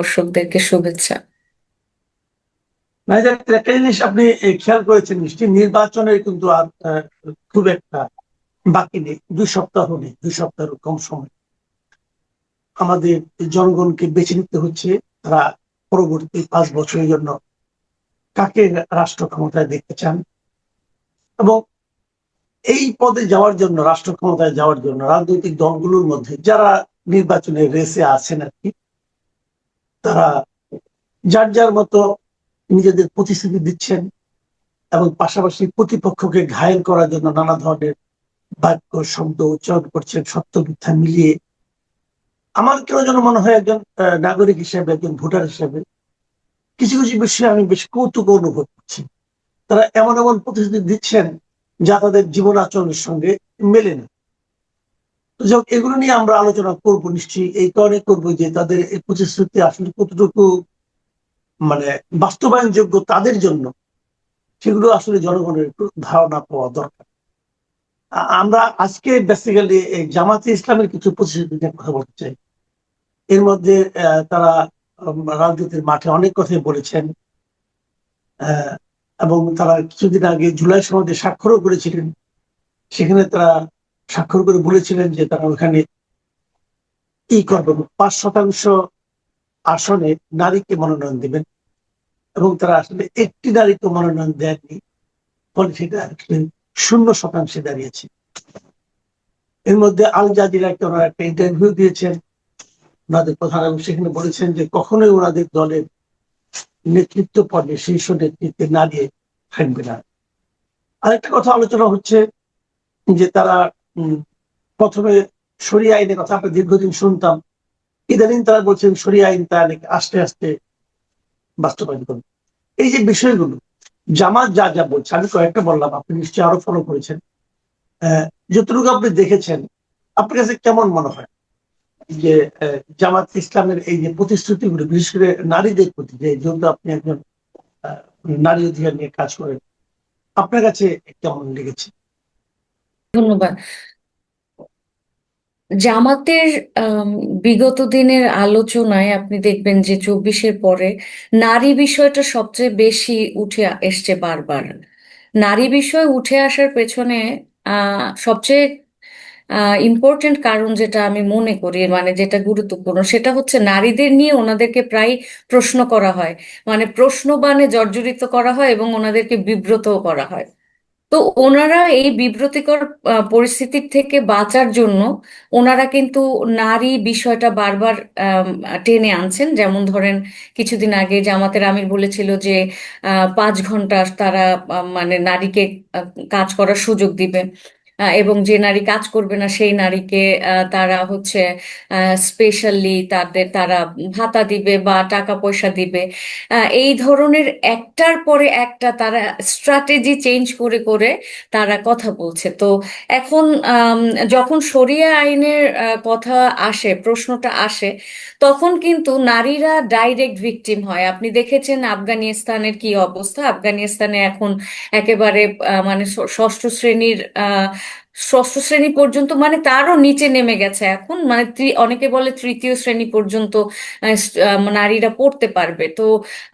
দর্শকদেরকে শুভেচ্ছা। ভাইজান, একটা জিনিস আপনি খেয়াল করেছেন নিশ্চয়ই, নির্বাচনের কিন্তু আর খুব একটা বাকি নেই। 2 সপ্তাহ নেই, 2 সপ্তাহের কম সময় আমাদের জনগণকে বেছে নিতে হচ্ছে। তারা পরবর্তী 5 বছরের জন্য কাকে রাষ্ট্র ক্ষমতায় দেখতে চান, এবং এই পদে যাওয়ার জন্য, রাষ্ট্র ক্ষমতায় যাওয়ার জন্য রাজনৈতিক দলগুলোর মধ্যে যারা নির্বাচনের রেসে আছেন আর কি, তারা যার যার মতো নিজেদের প্রতিশ্রুতি দিচ্ছেন এবং পাশাপাশি প্রতিপক্ষকে ঘায়েল করার জন্য নানা ধরনের বাক্য শব্দ উচ্চারণ করছেন, সত্য মিথ্যা মিলিয়ে। আমার কেন যেন মনে হয়, একজন নাগরিক হিসেবে, একজন ভোটার হিসেবে কিছু কিছু বিষয়ে আমি বেশ কৌতুক অনুভব করছি। তারা এমন এমন প্রতিশ্রুতি দিচ্ছেন যা তাদের জীবন আচরণের সঙ্গে মেলে না। তো যাক, এগুলো নিয়ে আমরা আলোচনা করবো নিশ্চয়ই। এই কারণে করবো যে তাদের এই প্রতিশ্রুতি আসলে কতটুকু মানে বাস্তবায়নযোগ্য তাদের জন্য, সেগুলো আসলে জনগণের একটু ধারণা পাওয়া দরকার। আমরা আজকে বেসিক্যালি জামাতে ইসলামের কিছু প্রতিশ্রুতি নিয়ে কথা বলতে চাই। এর মধ্যে তারা রাজনীতির মাঠে অনেক কথাই বলেছেন, এবং তারা কিছুদিন আগে জুলাই সনদে স্বাক্ষরও করেছিলেন। সেখানে তারা স্বাক্ষর করে বলেছিলেন যে তারা ওখানে কি করবেন, 5% আসনে নারীকে মনোনয়ন দিবেন, এবং তারা আসলে একটি নারীকে মনোনয়ন দেননি। ফলে সেটা আসলে 0% দাঁড়িয়েছে। এর মধ্যে আল জাজিরাকে ওনারা একটা ইন্টারভিউ দিয়েছেন, ওনাদের প্রধান, এবং সেখানে বলেছেন যে কখনোই ওনাদের দলের নেতৃত্ব পর্বে, শীর্ষ নেতৃত্বে নারী থাকবে না। আরেকটা কথা আলোচনা হচ্ছে যে তারা প্রথমে শরিয়া আইনের কথা আমরা দীর্ঘদিন শুনতাম, ইদানিং তারা বলছেন শরিয়া আইন তা আস্তে আস্তে বাস্তবায়ন করবে। এই যে বিষয়গুলো জামাত যা যা বলছে, আমি কয়েকটা বললাম, আপনি নিশ্চয়ই আরো ফলো করেছেন। যতটুকু আপনি দেখেছেন, আপনার কাছে কেমন মনে হয় যে জামাত ইসলামের এই যে প্রতিশ্রুতিগুলো, বিশেষ করে নারীদের প্রতি, যে যেহেতু আপনি একজন নারী অধিকার নিয়ে কাজ করেন, আপনার কাছে কেমন লেগেছে? ধন্যবাদ। জামাতের বিগত দিনের আলোচনায় আপনি দেখবেন যে 24-এর পরে নারী বিষয়টা সবচেয়ে বেশি উঠে এসছে বারবার। নারী বিষয় উঠে আসার পেছনে সবচেয়ে ইম্পর্টেন্ট কারণ যেটা আমি মনে করি, মানে যেটা গুরুত্বপূর্ণ, সেটা হচ্ছে নারীদের নিয়ে ওনাদেরকে প্রায় প্রশ্ন করা হয়, মানে প্রশ্নবাণে জর্জরিত করা হয় এবং ওনাদেরকে বিব্রতও করা হয়। তো ওনারা এই বিব্রতিকর পরিস্থিতির থেকে বাঁচার জন্য ওনারা কিন্তু নারী বিষয়টা বারবার টেনে আনছেন। যেমন ধরেন, কিছুদিন আগে জামাতের আমির বলেছিল যে 5 ঘন্টা তারা মানে নারীকে কাজ করার সুযোগ দিবে, এবং যে নারী কাজ করবে না সেই নারীকে তারা হচ্ছে স্পেশালি তারা ভাতা দিবে বা টাকা পয়সা দিবে। এই ধরনের একটার পরে একটা তারা স্ট্র্যাটেজি চেঞ্জ করে করে তারা কথা বলছে। তো এখন যখন শরিয়া আইনের কথা আসে, প্রশ্নটা আসে, তখন কিন্তু নারীরা ডাইরেক্ট ভিকটিম হয়। আপনি দেখেছেন আফগানিস্তানের কি অবস্থা। আফগানিস্তানে এখন একেবারে মানে ষষ্ঠ শ্রেণী পর্যন্ত, মানে তারও নিচে নেমে গেছে এখন, মানে অনেকে বলে তৃতীয় শ্রেণী পর্যন্ত নারীরা পড়তে পারবে। তো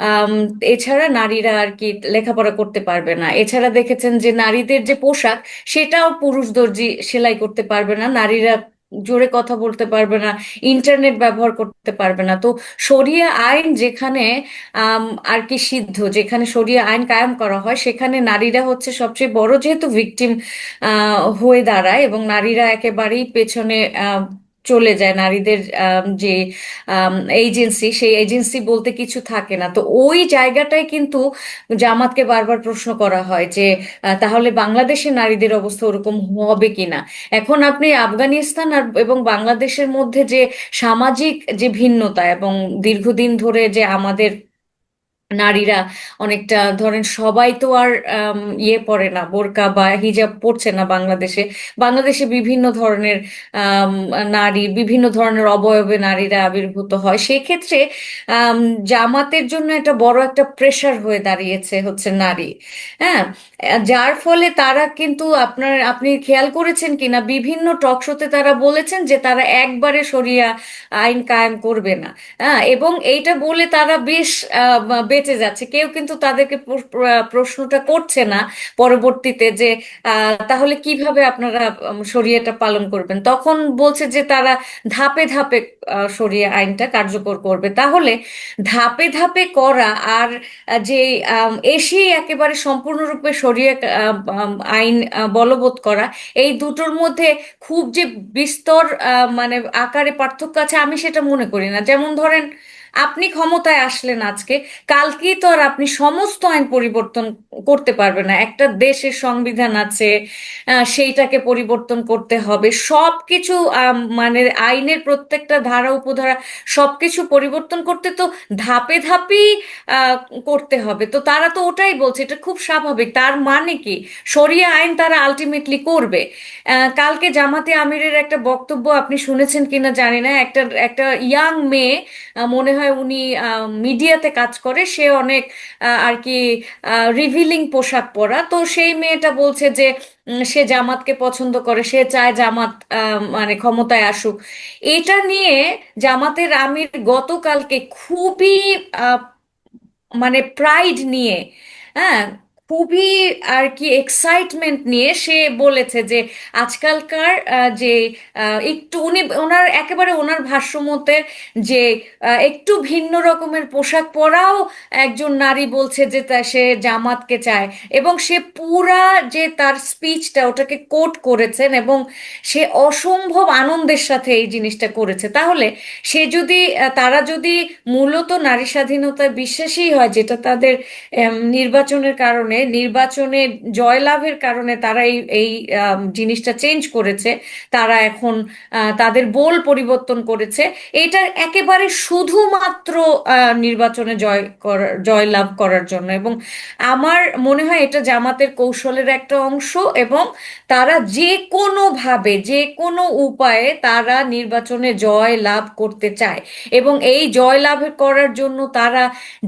আম, এছাড়া নারীরা আর কি লেখাপড়া করতে পারবে না। এছাড়া দেখেছেন যে নারীদের যে পোশাক, সেটাও পুরুষ দর্জি সেলাই করতে পারবে না, নারীরা জোরে কথা বলতে পারবে না, ইন্টারনেট ব্যবহার করতে পারবে না। তো শরিয়া আইন যেখানে আম, আর কি সিদ্ধ, যেখানে শরিয়া আইন কায়েম করা হয়, সেখানে নারীরা হচ্ছে সবচেয়ে বড় যেহেতু ভিকটিম হয়ে দাঁড়ায়, এবং নারীরা একেবারেই পেছনে চলে যায়। নারীদের যে এজেন্সি, সেই এজেন্সি বলতে কিছু থাকে না। তো ওই জায়গাটায় কিন্তু জামাতকে বারবার প্রশ্ন করা হয় যে তাহলে বাংলাদেশের নারীদের অবস্থা ওরকম হবে কিনা। এখন আপনি আফগানিস্তান আর এবং বাংলাদেশের মধ্যে যে সামাজিক যে ভিন্নতা, এবং দীর্ঘদিন ধরে যে আমাদের নারীরা অনেকটা, ধরেন সবাই তো আর ইয়ে পরে না, বোরকা বা হিজাব পরছে না বাংলাদেশে। বাংলাদেশে বিভিন্ন ধরনের আম, নারী, বিভিন্ন ধরনের অবয়বে নারীরা আবির্ভূত হয়। সেক্ষেত্রে আম, জামাতের জন্য একটা বড় একটা প্রেশার হয়ে দাঁড়িয়েছে হচ্ছে নারী। হ্যাঁ। যার ফলে তারা কিন্তু আপনি খেয়াল করেছেন কিনা বিভিন্ন টক শোতে তারা বলেছেন যে তারা একবারে শরিয়া আইন কায়েম করবে না। হ্যাঁ, এবং এইটা বলে তারা বেশ বেঁচে যাচ্ছে, কেউ কিন্তু তাদেরকে প্রশ্নটা করছে না পরবর্তীতে যে তাহলে কিভাবে আপনারা শরিয়াটা পালন করবেন। তখন বলছে যে তারা ধাপে ধাপে শরিয়া আইনটা কার্যকর করবে। তাহলে ধাপে ধাপে করা আর যে এসেই একেবারে সম্পূর্ণরূপে সরিয়ে আইন বলবৎ করা, এই দুটোর মধ্যে খুব যে বিস্তর মানে আকারে পার্থক্য আছে আমি সেটা মনে করি না। যেমন ধরেন, আপনি ক্ষমতায় আসলেন আজকে, কালকেই তো আর আপনি সমস্ত আইন পরিবর্তন করতে পারবেন না। একটা দেশের সংবিধান আছে, সেইটাকে পরিবর্তন করতে হবে সব কিছু, মানে আইনের প্রত্যেকটা ধারা উপধারা সবকিছু পরিবর্তন করতে তো ধাপে ধাপেই আহ, করতে হবে। তো তারা তো ওটাই বলছে, এটা খুব স্বাভাবিক। তার মানে কি, শরিয়া আইন তারা আলটিমেটলি করবে। কালকে জামাতে আমিরের একটা বক্তব্য আপনি শুনেছেন কিনা জানি না, একটা একটা ইয়াং মেয়ে, মনে হয় উনি মিডিয়াতে কাজ করে, সে অনেক আর কি রিভিলিং পোশাক পরা, তো সেই মেয়েটা বলছে যে সে জামাতকে পছন্দ করে, সে চায় জামাত মানে ক্ষমতায় আসুক। এটা নিয়ে জামাতের আমির গতকালকে খুবই আহ, মানে প্রাইড নিয়ে, হ্যাঁ, খুবই আর কি এক্সাইটমেন্ট নিয়ে সে বলেছে যে আজকালকার যে একটু উনি ওনার একেবারে ওনার ভাষ্য মতে যে একটু ভিন্ন রকমের পোশাক পরাও একজন নারী বলছে যে সে জামাতকে চায়। এবং সে পুরা যে তার স্পিচটা ওটাকে কোট করেছেন, এবং সে অসম্ভব আনন্দের সাথে এই জিনিসটা করেছে। তাহলে সে যদি তারা যদি মূলত নারী স্বাধীনতায় বিশ্বাসী হয়, যেটা তাদের নির্বাচনের কারণে, নির্বাচনে জয়লাভের কারণে তারা এই এই জিনিসটা চেঞ্জ করেছে, তারা এখন তাদের বোল পরিবর্তন করেছে, এটা একেবারে শুধুমাত্র নির্বাচনে জয়লাভ করার জন্য। এবং আমার মনে হয় এটা জামাতের কৌশলের একটা অংশ, এবং তারা যে কোনো ভাবে যে কোনো উপায়ে তারা নির্বাচনে জয় লাভ করতে চায়। এবং এই জয় লাভ করার জন্য তারা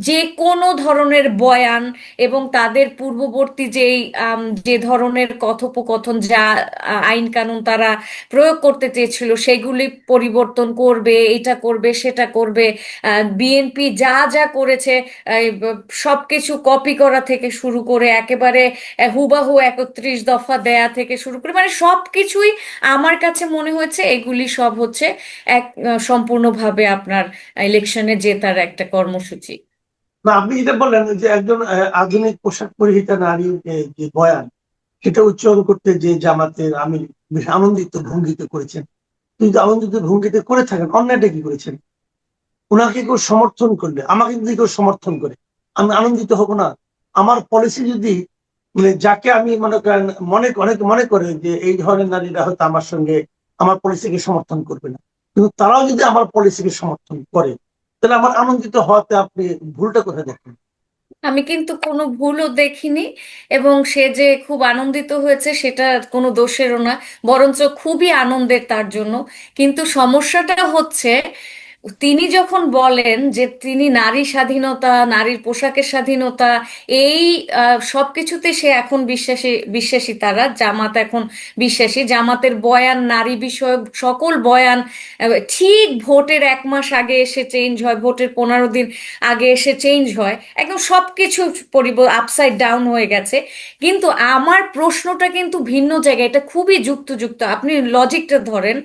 যে কোনো ধরনের বয়ান এবং তাদের পূর্ববর্তী যে ধরনের কথোপকথন, যা আইন কানুন তারা প্রয়োগ করতে চেয়েছিল সেগুলি পরিবর্তন করবে, এটা করবে সেটা করবে। বিএনপি যা যা করেছে, সবকিছু কপি করা থেকে শুরু করে একেবারে হুবাহু 31 দফা দেয়া থেকে শুরু করে, মানে সবকিছুই আমার কাছে মনে হয়েছে এগুলি সব হচ্ছে এক সম্পূর্ণভাবে আপনার ইলেকশনে জেতার একটা কর্মসূচি। না, আপনি যেটা বললেন যে একজন আধুনিক পোশাক পরিহিতা নারীর যে বয়ান, সেটা উচ্চারণ করতে যে জামাতের আমির বেশ আনন্দিত ভঙ্গিতে করেছেন। কিন্তু আনন্দিত ভঙ্গিতে করে থাকেন, অন্যায়টা কি করেছেন? ওনাকে কেউ সমর্থন করলে, আমাকে যদি কেউ সমর্থন করে, আমি আনন্দিত হব না? আমার পলিসি যদি, মানে যাকে আমি মনে করেন, অনেক মনে করে যে এই ধরনের নারীরা হয়তো আমার সঙ্গে আমার পলিসিকে সমর্থন করবে না, কিন্তু তারাও যদি আমার পলিসিকে সমর্থন করে, তাহলে আমার আনন্দিত হওয়াতে আপনি ভুলটা কোথায় দেখেন? আমি কিন্তু কোনো ভুলও দেখিনি, এবং সে যে খুব আনন্দিত হয়েছে সেটা কোনো দোষেরও না, বরঞ্চ খুবই আনন্দের তার জন্য। কিন্তু সমস্যাটা হচ্ছে, তিনি যখন বলেন যে তিনি নারী স্বাধীনতা, নারীর পোশাকের স্বাধীনতা, এই সবকিছুতে সে এখন বিশ্বাসী, বিশ্বাসী তারা জামাত এখন বিশ্বাসী, জামাতের বয়ান, নারী বিষয়ক সকল বয়ান ঠিক ভোটের 1 মাস আগে এসে চেঞ্জ হয়, ভোটের 15 দিন আগে এসে চেঞ্জ হয়, একদম সবকিছু আপসাইড ডাউন হয়ে গেছে। কিন্তু আমার প্রশ্নটা কিন্তু ভিন্ন জায়গায়, এটা খুবই যুক্তিযুক্ত। আপনি লজিকটা ধরেন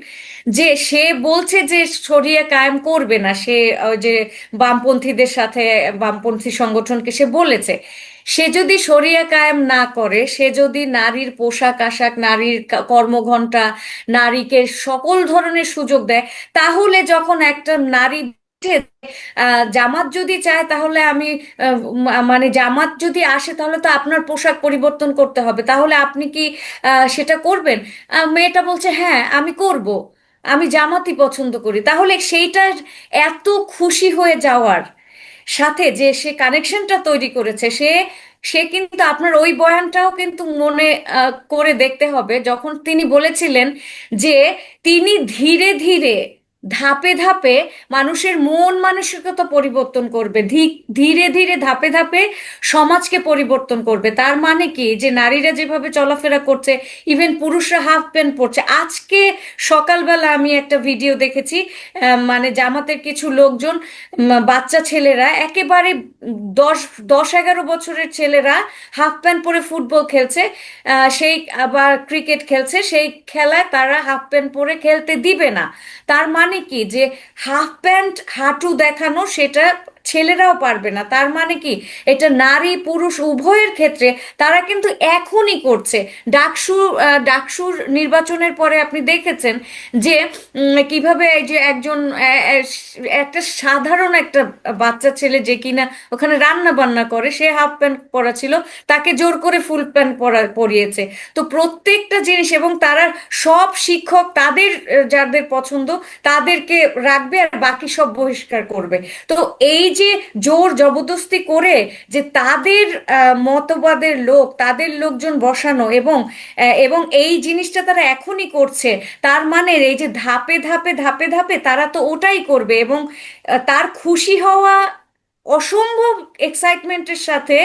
যে সে বলছে যে শরিয়া কায়েম করবে না, সে ওই যে বামপন্থীদের সাথে, বামপন্থী সংগঠনকে সে বলেছে, সে যদি শরিয়া কায়েম না করে, সে যদি নারীর পোশাক আশাক, নারীর কর্মঘণ্টা, নারীকে সকল ধরনের সুযোগ দেয়, তাহলে যখন একটা নারী জামাত যদি চায় তাহলে আমি মানে জামাত যদি আসে তাহলে তো আপনার পোশাক পরিবর্তন করতে হবে, তাহলে আপনি কি সেটা করবেন? মেয়েটা বলছে হ্যাঁ আমি করব, আমি জামাতই পছন্দ করি। তাহলে সেইটার এত খুশি হয়ে যাওয়ার সাথে যে সে কানেকশনটা তৈরি করেছে, সে সে কিন্তু আপনার ওই বয়ানটাও কিন্তু মনে করে দেখতে হবে, যখন তিনি বলেছিলেন যে তিনি ধীরে ধীরে ধাপে ধাপে মানুষের মন মানসিকতা পরিবর্তন করবে, ধীরে ধীরে ধাপে ধাপে সমাজকে পরিবর্তন করবে। তার মানে কি, যে নারীরা যেভাবে চলাফেরা করছে, ইভেন পুরুষরা হাফ প্যান্ট পরছে। আজকে সকালবেলা আমি একটা ভিডিও দেখেছি, মানে জামাতের কিছু লোকজন, বাচ্চা ছেলেরা একেবারে 10-11 বছরের ছেলেরা হাফ প্যান্ট পরে ফুটবল খেলছে, সেই আবার ক্রিকেট খেলছে, সেই খেলায় তারা হাফ প্যান্ট পরে খেলতে দিবে না। তার মানে কি, যে হাফ প্যান্ট হাঁটু দেখানো সেটা ছেলেরাও পারবে না। তার মানে কি, এটা নারী পুরুষ উভয়ের ক্ষেত্রে তারা কিন্তু এখনই করছে। ডাকসুর নির্বাচনের পরে আপনি দেখেছেন যে কিভাবে এই যে একজন একটা সাধারণ একটা বাচ্চা ছেলে যে কিনা ওখানে রান্না বান্না করে, সে হাফ প্যান্ট পরা ছিল, তাকে জোর করে ফুল প্যান্ট পরিয়েছে। তো প্রত্যেকটা জিনিস, এবং তারা সব শিক্ষক তাদের যাদের পছন্দ তাদেরকে রাখবে আর বাকি সব বহিষ্কার করবে। তো এই যে জোর জবরদস্তি করে যে তাদের মতবাদের লোক, তাদের লোকজন বসানো, এবং এই জিনিসটা তারা এখনই করছে, তার মানে এই যে ধাপে ধাপে ধাপে ধাপে তারা তো ওটাই করবে। এবং তার খুশি হওয়া অসম্ভব এক্সাইটমেন্টের সাথে,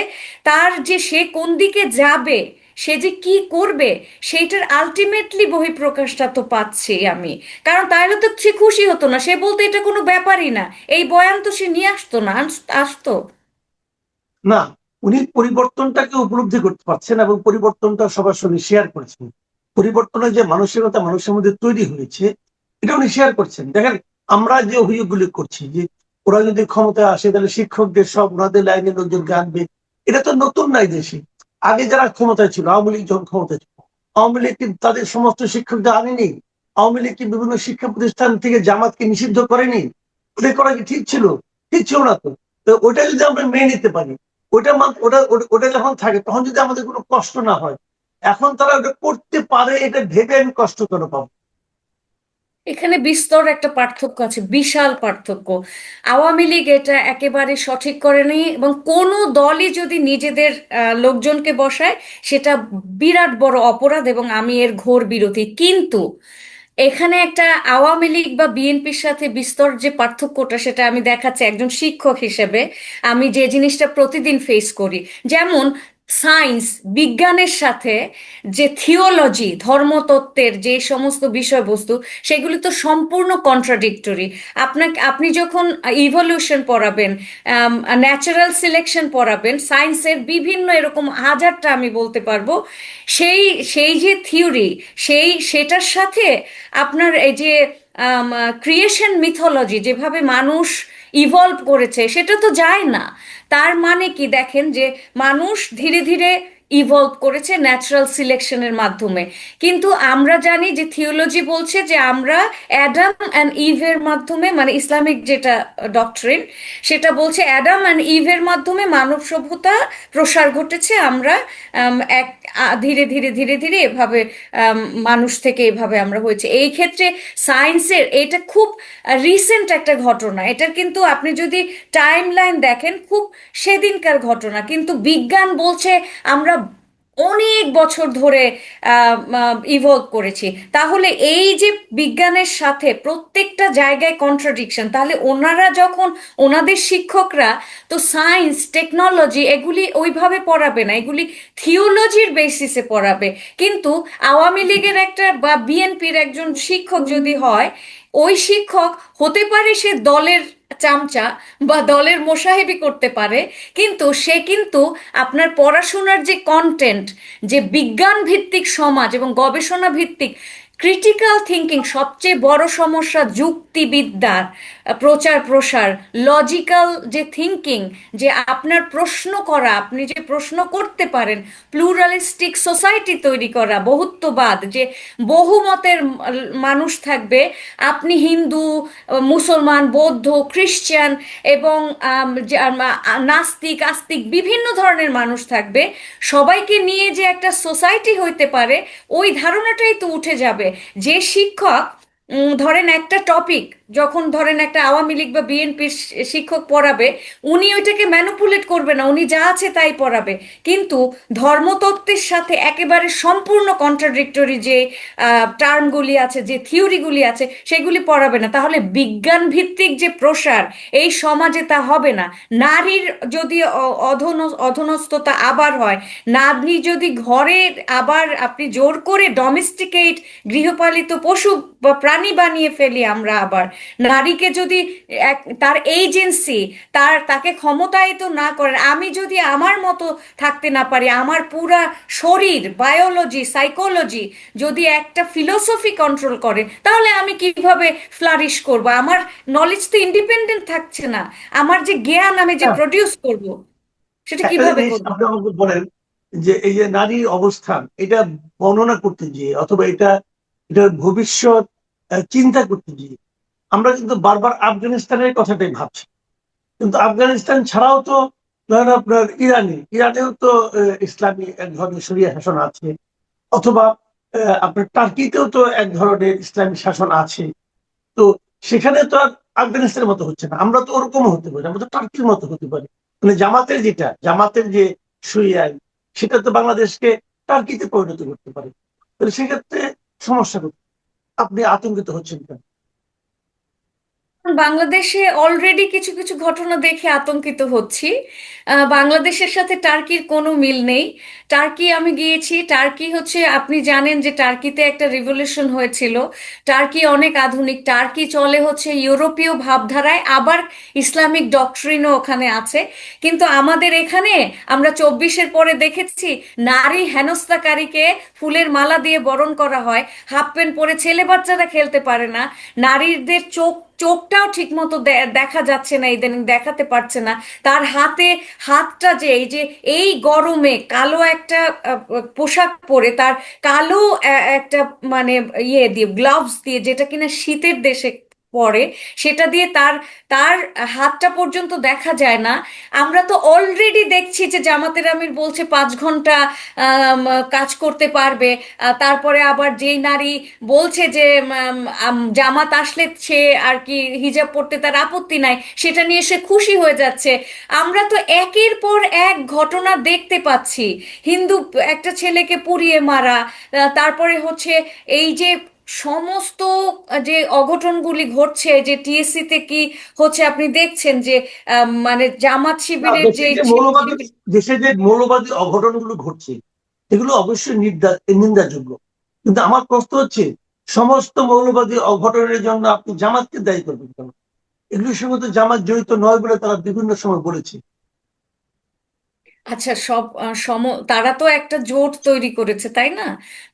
তার যে সে কোন দিকে যাবে, সে যে কি করবে, সেইটার আলটিমেটলি বহিঃপ্রকাশটা তো পাচ্ছি আমি। কারণ তাহলে তো সে খুশি হতো না, সে বলতো এটা কোনো ব্যাপারই না, এই বয়ান তো সে নিয়ে আসতো না, আসতো না, উনি পরিবর্তনটাকে উপলব্ধি করতে পারছেন এবং পরিবর্তনটা সবার সঙ্গে শেয়ার করেছেন। পরিবর্তনের যে মানসিকতা মানুষের মধ্যে তৈরি হয়েছে, এটা উনি শেয়ার করছেন। দেখেন, আমরা যে অভিযোগগুলি করছি যে ওরা যদি ক্ষমতায় আসে তাহলে শিক্ষকদের সব ওনাদের লাইনের লোকজনকে আনবে, এটা তো নতুন নাই দেশে। আগে যারা ক্ষমতায় ছিল, আওয়ামী লীগ যখন ক্ষমতায় ছিল, আওয়ামী লীগ কিন্তু তাদের সমস্ত শিক্ষকদের আনেনি। আওয়ামী লীগ কি বিভিন্ন শিক্ষা প্রতিষ্ঠান থেকে জামাতকে নিষিদ্ধ করেনি? ওটা করা কি ঠিক ছিল? ঠিক ছিল না তো। তো ওটা যদি আমরা মেনে নিতে পারি, ওটা যখন থাকে তখন যদি আমাদের কোনো কষ্ট না হয়, এখন তারা ওটা করতে পারে এটা ভেবে আমি কষ্ট কেন পাবো? এখানে বিস্তর একটা পার্থক্য আছে, বিশাল পার্থক্য। আওয়ামী লীগ এটা একেবারে সঠিক করেনি, এবং কোনো দলই যদি নিজেদের লোকজনকে বসায় সেটা বিরাট বড় অপরাধ, এবং আমি এর ঘোর বিরোধী। কিন্তু এখানে একটা আওয়ামী লীগ বা বিএনপির সাথে বিস্তর যে পার্থক্যটা, সেটা আমি দেখাচ্ছি একজন শিক্ষক হিসেবে। আমি যে জিনিসটা প্রতিদিন ফেস করি, যেমন সায়েন্স, বিজ্ঞানের সাথে যে থিওলজি, ধর্মতত্ত্বের যে সমস্ত বিষয়বস্তু, সেগুলি তো সম্পূর্ণ কন্ট্রাডিক্টরি। আপনি যখন ইভলিউশন পড়াবেন, ন্যাচারাল সিলেকশন পড়াবেন, সায়েন্সের বিভিন্ন এরকম হাজারটা আমি বলতে পারবো, সেই সেই যে থিওরি, সেটার সাথে আপনার এই যে ক্রিয়েশন মিথোলজি, যেভাবে মানুষ ইভলভ করেছে, সেটা তো যায় না। তার মানে কি, দেখেন যে মানুষ ধীরে ধীরে ইভলভ করেছে ন্যাচারাল সিলেকশনের মাধ্যমে। কিন্তু আমরা জানি যে থিওলজি বলছে যে আমরা অ্যাডাম অ্যান্ড ইভের মাধ্যমে, মানে ইসলামিক যেটা ডক্ট্রিন, সেটা বলছে অ্যাডাম অ্যান্ড ইভের মাধ্যমে মানব সভ্যতা প্রসার ঘটেছে। আমরা ধীরে ধীরে ধীরে ধীরে এভাবে আম, মানুষ থেকে এভাবে আমরা হয়েছে। এই ক্ষেত্রে সায়েন্সের এটা খুব রিসেন্ট একটা ঘটনা। এটার কিন্তু আপনি যদি টাইম লাইন দেখেন, খুব সেদিনকার ঘটনা। কিন্তু বিজ্ঞান বলছে আমরা অনেক বছর ধরে ইভলভ করেছি। তাহলে এই যে বিজ্ঞানের সাথে প্রত্যেকটা জায়গায় কন্ট্রাডিকশন, তাহলে ওনারা যখন, ওনাদের শিক্ষকরা তো সায়েন্স টেকনোলজি এগুলি ওইভাবে পড়াবে না, এগুলি থিওলজির বেসিসে পড়াবে। কিন্তু আওয়ামী লীগের একটা বা বিএনপির একজন শিক্ষক যদি হয়, ওই শিক্ষক হতে পারে সে দলের চামচা বা দলের মোসাহেবি করতে পারে, কিন্তু সে কিন্তু আপনার পড়াশোনার যে কন্টেন্ট, যে বিজ্ঞান ভিত্তিক সমাজ এবং গবেষণা ভিত্তিক ক্রিটিক্যাল থিঙ্কিং, সবচেয়ে বড় সমস্যা যুক্তিবিদ্যার প্রচার প্রসার, লজিক্যাল যে থিঙ্কিং, যে আপনার প্রশ্ন করা, আপনি যে প্রশ্ন করতে পারেন, প্লুরালিস্টিক সোসাইটি তৈরি করা, বহুত্ববাদ, যে বহুমতের মানুষ থাকবে, আপনি হিন্দু, মুসলমান, বৌদ্ধ, খ্রিস্টান, এবং নাস্তিক আস্তিক বিভিন্ন ধরনের মানুষ থাকবে, সবাইকে নিয়ে যে একটা সোসাইটি হইতে পারে, ওই ধারণাটাই তো উঠে যাবে। যে শিক্ষক ধরেন একটা টপিক যখন ধরেন একটা আওয়ামী লীগ বা বিএনপির শিক্ষক পড়াবে, উনি ওইটাকে ম্যানুপুলেট করবে না, উনি যা আছে তাই পড়াবে। কিন্তু ধর্মতত্ত্বের সাথে একেবারে সম্পূর্ণ কন্ট্রাডিক্টরি যে টার্মগুলি আছে, যে থিওরিগুলি আছে, সেগুলি পড়াবে না। তাহলে বিজ্ঞান ভিত্তিক যে প্রসার এই সমাজে, তা হবে না। নারীর যদি অধনস্থতা আবার হয়, নারী যদি ঘরে আবার আপনি জোর করে ডোমেস্টিকেট, গৃহপালিত পশু বা প্রাণী বানিয়ে ফেলি আমরা আবার, নারীকে যদি তার এজেন্সি, তাকে ক্ষমতায়িত না করেন, আমি যদি আমার মতো থাকতে না পারি, আমার পুরা শরীর, বায়োলজি, সাইকোলজি যদি একটা ফিলোসফি কন্ট্রোল করে, তাহলে আমি কিভাবে ফ্লারিশ করব? আমার নলেজ তো ইন্ডিপেন্ডেন্ট থাকছে না। আমার যে জ্ঞান আমি যে প্রডিউস করব, সেটা একটা কিভাবে জিনিস করব? আপনি আমাকে বলেন, যে এই যে নারীর অবস্থান এটা বর্ণনা করতে গিয়ে অথবা এটার ভবিষ্যৎ চিন্তা করতে গিয়ে আমরা কিন্তু বারবার আফগানিস্তানের কথাটাই ভাবছি। কিন্তু আফগানিস্তান ছাড়াও তো ধরেন আপনার ইরানেও তো ইসলামী এক ধরনের শরিয়া শাসন আছে, অথবা আপনার টার্কিতেও তো এক ধরনের ইসলামী শাসন আছে। তো সেখানে তো আর আফগানিস্তানের মতো হচ্ছে না, আমরা তো ওরকম হতে পারি, আমরা তো টার্কির মতো হতে পারি। মানে জামাতের যে শরিয়া আইন, সেটা তো বাংলাদেশকে টার্কিতে পরিণত করতে পারে। তাহলে সেক্ষেত্রে সমস্যা কোথায়? আপনি আতঙ্কিত হচ্ছেন কেন? বাংলাদেশে অলরেডি কিছু কিছু ঘটনা দেখে আতঙ্কিত হচ্ছি। বাংলাদেশের সাথে টার্কির কোনো মিল নেই। টার্কি আমি গিয়েছি, টার্কি হচ্ছে, আপনি জানেন যে টার্কিতে একটা রিভলিউশন হয়েছিল। টার্কি অনেক আধুনিক, টার্কি চলে হচ্ছে ইউরোপীয় ভাবধারায়, আবার ইসলামিক ডক্ট্রিনও ওখানে আছে। কিন্তু আমাদের এখানে আমরা 24-এর পরে দেখেছি নারী হেনস্থাকারীকে ফুলের মালা দিয়ে বরণ করা হয়, হাফ প্যান্ট পরে ছেলে বাচ্চারা খেলতে পারে না, নারীদের চোখটাও ঠিক মতো দেখা যাচ্ছে না, ইদানিং দেখাতে পারছে না। তার হাতটা যে এই গরমে কালো একটা পোশাক পরে, তার কালো একটা মানে দিয়ে গ্লাভস দিয়ে, যেটা কিনা শীতের দেশে পরে, সেটা দিয়ে তার তার হাতটা পর্যন্ত দেখা যায় না। আমরা তো অলরেডি দেখছি যে জামাতের আমির বলছে 5 ঘন্টা আম, কাজ করতে পারবে। তারপরে আবার যেই নারী বলছে যে জামাত আসলে সে আর কি হিজাব পরতে তার আপত্তি নাই, সেটা নিয়ে সে খুশি হয়ে যাচ্ছে। আমরা তো একের পর এক ঘটনা দেখতে পাচ্ছি। হিন্দু একটা ছেলেকে পুড়িয়ে মারা, তারপরে হচ্ছে এই যে সমস্ত যে অঘটনগুলি ঘটছে, যে টিএসসি তে কি হচ্ছে আপনি দেখছেন, যে মানে জামাত না, শিবিরের যে দেশে যে মৌলবাদী অঘটনগুলো ঘটছে, এগুলো অবশ্যই নিন্দাযোগ্য। কিন্তু আমার প্রশ্ন হচ্ছে, সমস্ত মৌলবাদী অঘটনের জন্য আপনি জামাতকে দায়ী করবেন কেন? এগুলোর সঙ্গে তো জামাত জড়িত নয় বলে তারা বিভিন্ন সময় বলেছে। আচ্ছা, সব তারা তো একটা জোট তৈরি করেছে, তাই না?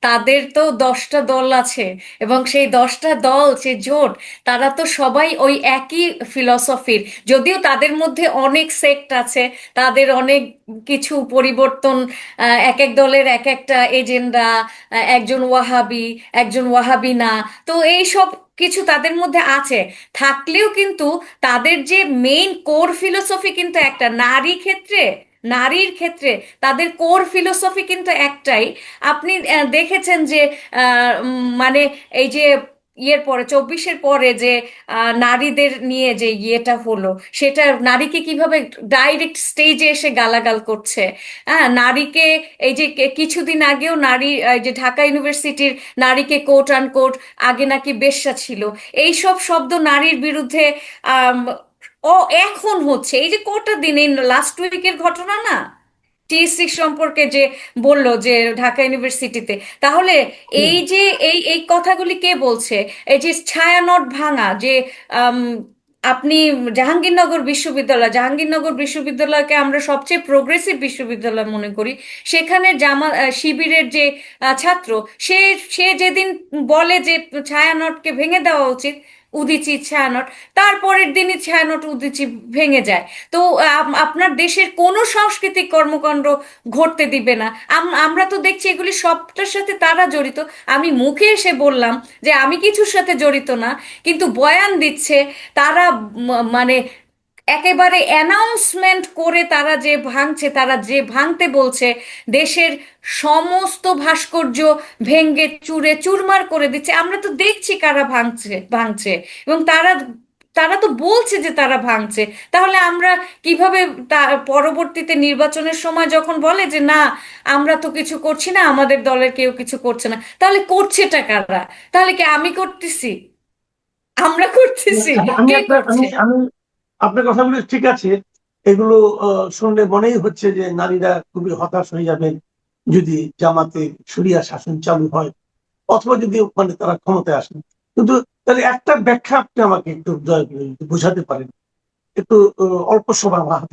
তাদের তো 10টা দল আছে, এবং সেই 10টা দল, যে জোট, তারা তো সবাই ওই একই ফিলসফির। যদিও তাদের মধ্যে অনেক সেক্ট আছে, তাদের অনেক কিছু পরিবর্তন, এক এক দলের এক একটা এজেন্ডা, একজন ওয়াহাবি, একজন ওয়াহাবি না, তো এই সব কিছু তাদের মধ্যে আছে। থাকলেও কিন্তু তাদের যে মেইন কোর ফিলোসফি কিন্তু একটা, নারীর ক্ষেত্রে তাদের কোর ফিলোসফি কিন্তু একটাই। আপনি দেখেছেন যে মানে এই যে ইয়ের পরে, 24-এর পরে যে নারীদের নিয়ে যে ইয়েটা হলো, সেটা নারীকে কিভাবে ডাইরেক্ট স্টেজে এসে গালাগাল করছে। হ্যাঁ, নারীকে এই যে কিছুদিন আগেও নারী, এই যে ঢাকা ইউনিভার্সিটির নারীকে কোট আনকোট আগে নাকি বেশ্যা ছিল, এই সব শব্দ নারীর বিরুদ্ধে আম, ও এখন হচ্ছে। এই যে কটা দিন, এই লাস্ট উইকের ঘটনা না, টি6 সম্পর্কে যে বললো যে ঢাকা ইউনিভার্সিটিতে, তাহলে হুম। এই যে এই কথাগুলি কে বলছে? এই যে ছায়ানট ভাঙা, যে আম, আপনি জাহাঙ্গীরনগর বিশ্ববিদ্যালয়কে আমরা সবচেয়ে প্রোগ্রেসিভ বিশ্ববিদ্যালয় মনে করি। সেখানে শিবিরের যে ছাত্র, সে সে যেদিন বলে যে ছায়ানটকে ভেঙে দেওয়া উচিত, উদীচী ছায়ানট, তারপরের দিনই ছায়ানট উদীচী ভেঙে যায়। তো আপনার দেশের কোনো সাংস্কৃতিক কর্মকাণ্ড ঘটতে দিবে না। আমরা তো দেখছি এগুলি সবটার সাথে তারা জড়িত। আমি মুখে এসে বললাম যে আমি কিছুর সাথে জড়িত না, কিন্তু বয়ান দিচ্ছে তারা, মানে একেবারে অ্যানাউন্সমেন্ট করে তারা যে ভাঙছে, তারা যে ভাঙতে বলছে, দেশের সমস্ত ভাস্কর্য ভেঙ্গে চুরে চুরমার করে দিচ্ছে, আমরা তো দেখছি কারা ভাঙছে ভাঙছে, এবং তারা তারা তো বলছে যে তারা ভাঙছে। তাহলে আমরা কিভাবে পরবর্তীতে নির্বাচনের সময় যখন বলে যে না আমরা তো কিছু করছি না, আমাদের দলের কেউ কিছু করছে না, তাহলে করছেটা কারা? তাহলে কি আমি করতেছি? আমরা করতেছি? আমি কে আপনার করছে? আমি আপনার কথাগুলো ঠিক আছে। এগুলো শুনলে মনেই হচ্ছে যে নারীরা খুবই হতাশ হয়ে যাবেন যদি জামাতে শরিয়া শাসন চালু হয়, অথবা যদি মানে তারা ক্ষমতায় আসেন। কিন্তু তাহলে একটা ব্যাখ্যা আপনি আমাকে একটু দয়া করে যদি বোঝাতে পারেন, একটু অল্প সময় আমার হাতে